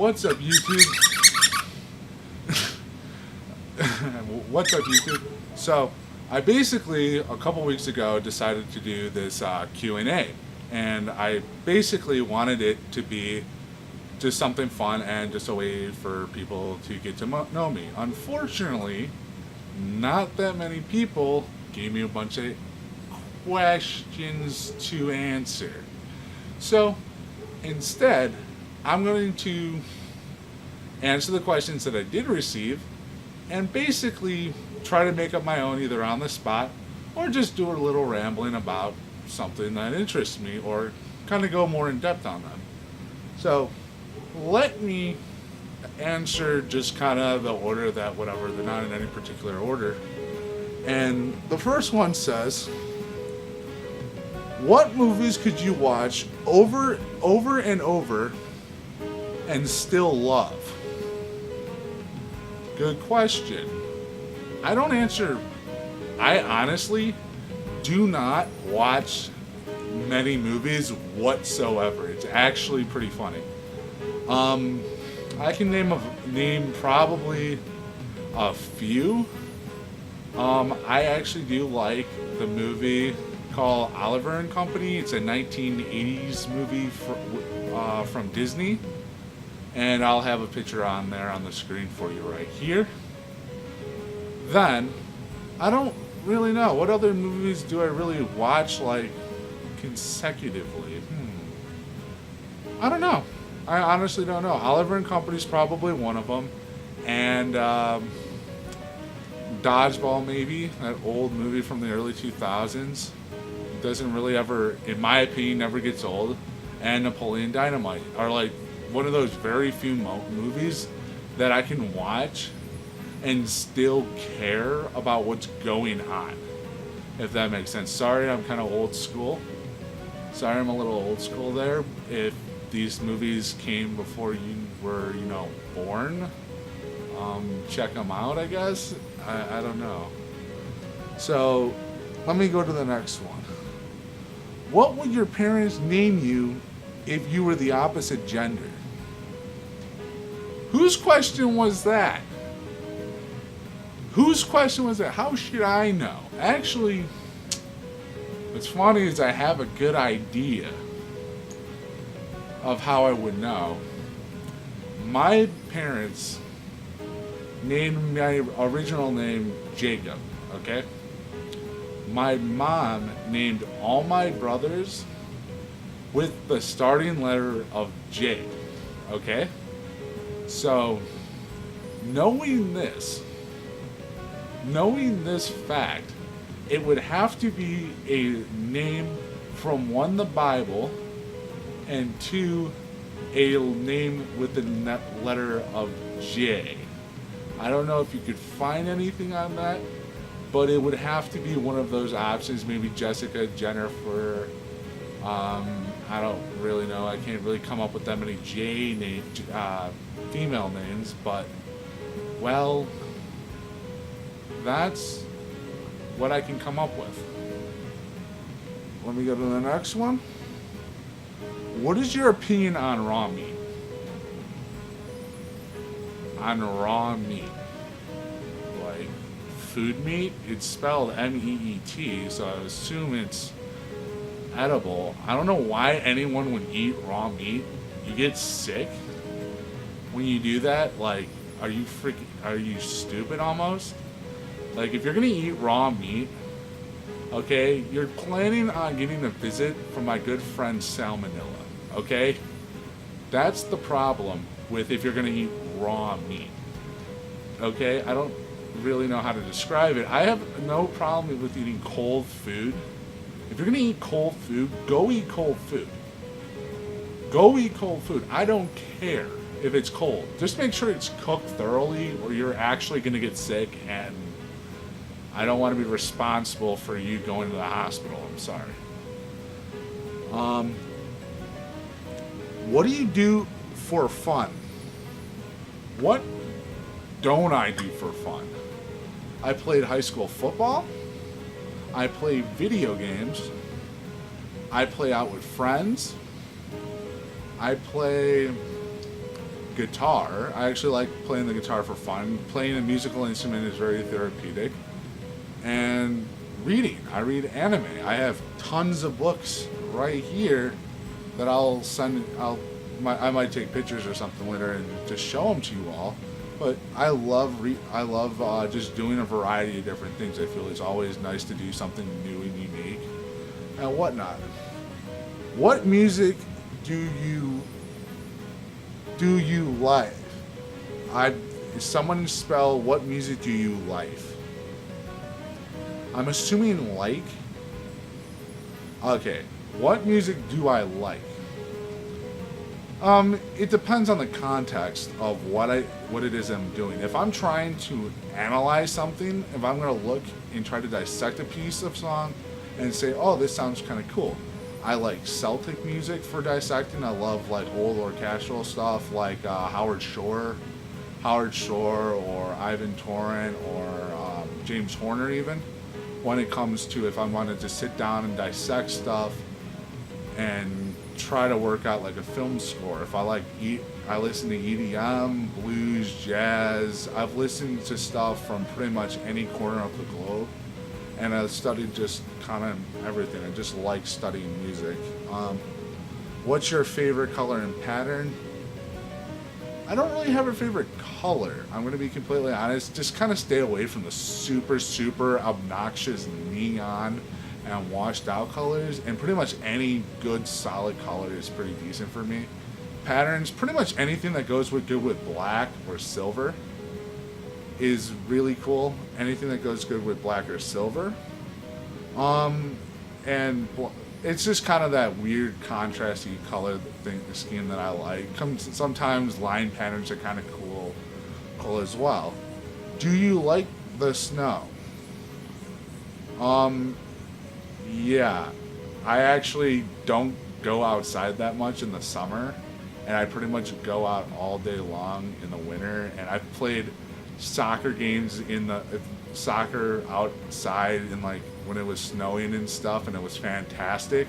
What's up, YouTube? What's up, YouTube? So, I basically, a couple weeks ago, decided to do this Q&A. And I basically wanted it to be just something fun and just a way for people to get to know me. Unfortunately, not that many people gave me a bunch of questions to answer. So, instead, I'm going to answer the questions that I did receive and basically try to make up my own either on the spot or just do a little rambling about something that interests me or kind of go more in depth on them. So let me answer just kind of the order that whatever, they're not in any particular order. And the first one says, what movies could you watch over and over and still love? Good question. I honestly do not watch many movies whatsoever. It's actually pretty funny. I can name probably a few. I actually do like the movie called Oliver and Company. It's a 1980s movie from Disney. And I'll have a picture on there on the screen for you right here. Then, I don't really know. What other movies do I really watch, like, consecutively? I don't know. I honestly don't know. Oliver and Company is probably one of them. And, Dodgeball, maybe. That old movie from the early 2000s. Doesn't really ever, in my opinion, never gets old. And Napoleon Dynamite are, like, one of those very few movies that I can watch and still care about what's going on, if that makes sense. Sorry, I'm kind of old school. Sorry, I'm a little old school there. If these movies came before you were, born, check them out, I guess. I don't know. So, let me go to the next one. What would your parents name you if you were the opposite gender? Whose question was that? Whose question was that? How should I know? Actually, what's funny is I have a good idea of how I would know. My parents named my original name Jacob, okay? My mom named all my brothers with the starting letter of J, okay? So, knowing this fact, it would have to be a name from one, the Bible, and two, a name with the letter of J. I don't know if you could find anything on that, but it would have to be one of those options, maybe Jessica, Jennifer, I don't really know. I can't really come up with that many female names, but, well, that's what I can come up with. Let me go to the next one. What is your opinion on raw meat? On raw meat. Like, food meat? It's spelled M-E-E-T, so I assume it's edible. I don't know why anyone would eat raw meat. You get sick when you do that. Like, are you stupid almost? Like, if you're gonna eat raw meat, okay, you're planning on getting a visit from my good friend Salmonella, okay? That's the problem with if you're gonna eat raw meat, okay? I don't really know how to describe it. I have no problem with eating cold food. If you're gonna eat cold food, go eat cold food. Go eat cold food. I don't care if it's cold. Just make sure it's cooked thoroughly or you're actually gonna get sick, and I don't want to be responsible for you going to the hospital. I'm sorry. What do you do for fun? What don't I do for fun? I played high school football. I play video games. I play out with friends. I play guitar. I actually like playing the guitar for fun. Playing a musical instrument is very therapeutic. And reading. I read anime. I have tons of books right here that I'll send. I might take pictures or something later and just show them to you all. But I love just doing a variety of different things. I feel it's always nice to do something new and unique and whatnot. What music do you like? Someone spell what music do you like? I'm assuming like. Okay, what music do I like? It depends on the context of what it is I'm doing. If I'm trying to analyze something, if I'm gonna look and try to dissect a piece of song and say, oh, this sounds kind of cool. I like Celtic music for dissecting. I love like old orchestral stuff like Howard Shore, or Ivan Torrent, or James Horner even. When it comes to if I wanted to sit down and dissect stuff and try to work out like a film score. If I listen to EDM, blues, jazz. I've listened to stuff from pretty much any corner of the globe, and I've studied just kind of everything. I just like studying music. What's your favorite color and pattern? I don't really have a favorite color. I'm going to be completely honest. Just kind of stay away from the super, super obnoxious neon and washed out colors. And pretty much any good, solid color is pretty decent for me. Patterns, pretty much anything that goes good with black or silver is really cool. Anything that goes good with black or silver. And it's just kind of that weird contrasty color scheme that I like. Sometimes line patterns are kind of cool as well. Do you like the snow? Yeah. I actually don't go outside that much in the summer, and I pretty much go out all day long in the winter. And I've played soccer games soccer outside in like when it was snowing and stuff, and it was fantastic.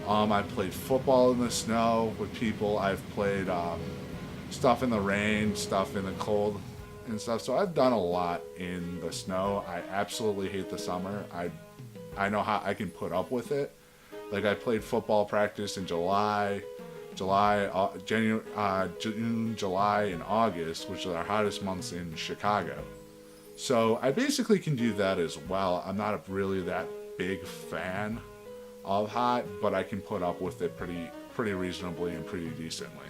I played football in the snow with people. I've played stuff in the rain, stuff in the cold and stuff. So I've done a lot in the snow. I absolutely hate the summer. I know how I can put up with it. Like I played football practice in June, July, and August, which are our hottest months in Chicago. So I basically can do that as well. I'm not really that big fan of hot, but I can put up with it pretty reasonably and pretty decently.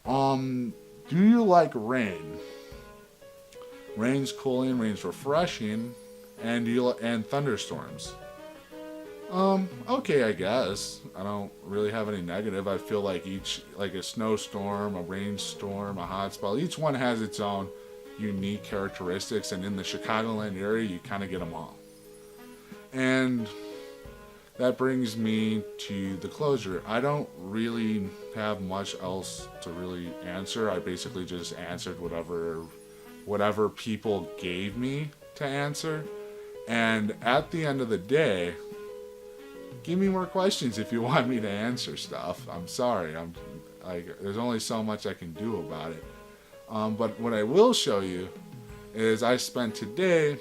Do you like rain? Rain's cooling, rain's refreshing, and thunderstorms. Okay, I guess. I don't really have any negative. I feel like like a snowstorm, a rainstorm, a hot spell, each one has its own unique characteristics, and in the Chicagoland area, you kind of get them all. And that brings me to the closure. I don't really have much else to really answer. I basically just answered whatever people gave me to answer. And at the end of the day, give me more questions if you want me to answer stuff. I'm sorry. There's only so much I can do about it. But what I will show you is I spent today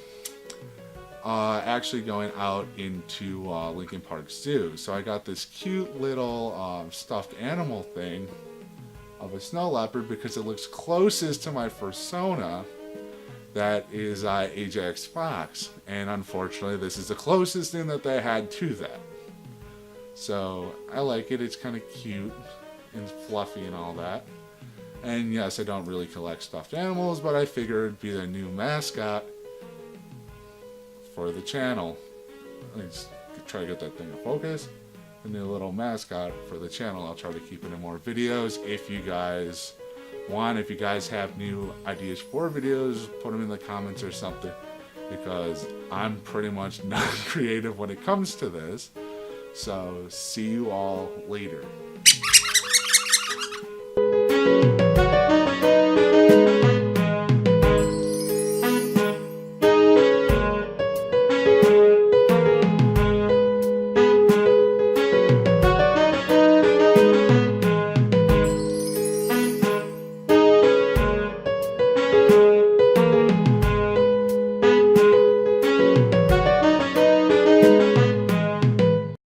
actually going out into Lincoln Park Zoo. So I got this cute little stuffed animal thing of a snow leopard because it looks closest to my persona. That is Ajax Fox. And unfortunately, this is the closest thing that they had to that. So I like it. It's kind of cute and fluffy and all that. And yes, I don't really collect stuffed animals, but I figured it'd be the new mascot for the channel. Let's try to get that thing to focus. The new little mascot for the channel. I'll try to keep it in more videos. If you guys have new ideas for videos, put them in the comments or something, because I'm pretty much not creative when it comes to this. So see you all later.